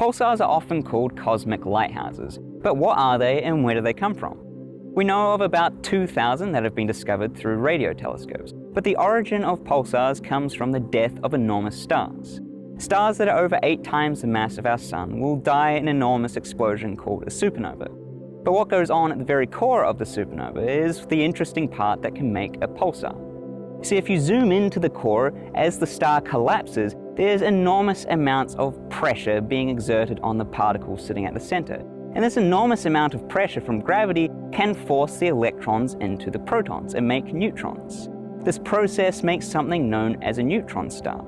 Pulsars are often called cosmic lighthouses, but what are they and where do they come from? We know of about 2,000 that have been discovered through radio telescopes, but the origin of pulsars comes from the death of enormous stars. Stars that are over 8 times the mass of our Sun will die in an enormous explosion called a supernova. But what goes on at the very core of the supernova is the interesting part that can make a pulsar. See, if you zoom into the core, as the star collapses, there's enormous amounts of pressure being exerted on the particles sitting at the center. And this enormous amount of pressure from gravity can force the electrons into the protons and make neutrons. This process makes something known as a neutron star.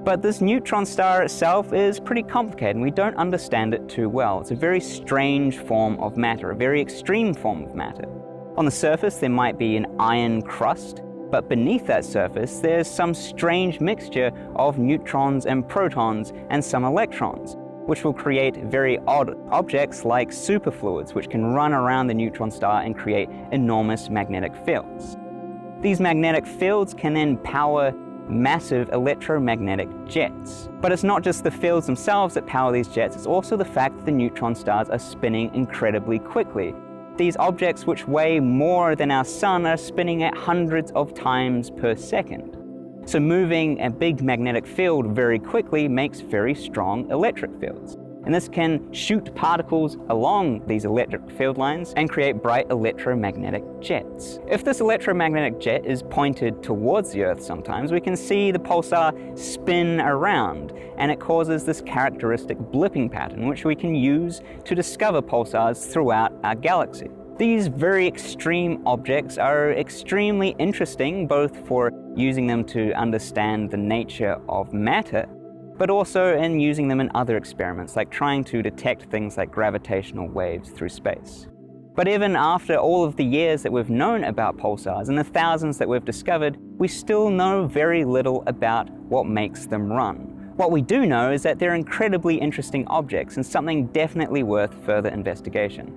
But this neutron star itself is pretty complicated and we don't understand it too well. It's a very strange form of matter, a very extreme form of matter. On the surface there might be an iron crust, but beneath that surface there's some strange mixture of neutrons and protons and some electrons, which will create very odd objects like superfluids, which can run around the neutron star and create enormous magnetic fields. These magnetic fields can then power massive electromagnetic jets. But it's not just the fields themselves that power these jets, it's also the fact that the neutron stars are spinning incredibly quickly. These objects, which weigh more than our Sun, are spinning at hundreds of times per second. So moving a big magnetic field very quickly makes very strong electric fields. And this can shoot particles along these electric field lines and create bright electromagnetic jets. If this electromagnetic jet is pointed towards the Earth sometimes, we can see the pulsar spin around, and it causes this characteristic blipping pattern, which we can use to discover pulsars throughout our galaxy. These very extreme objects are extremely interesting, both for using them to understand the nature of matter, but also in using them in other experiments, like trying to detect things like gravitational waves through space. But even after all of the years that we've known about pulsars and the thousands that we've discovered, we still know very little about what makes them run. What we do know is that they're incredibly interesting objects and something definitely worth further investigation.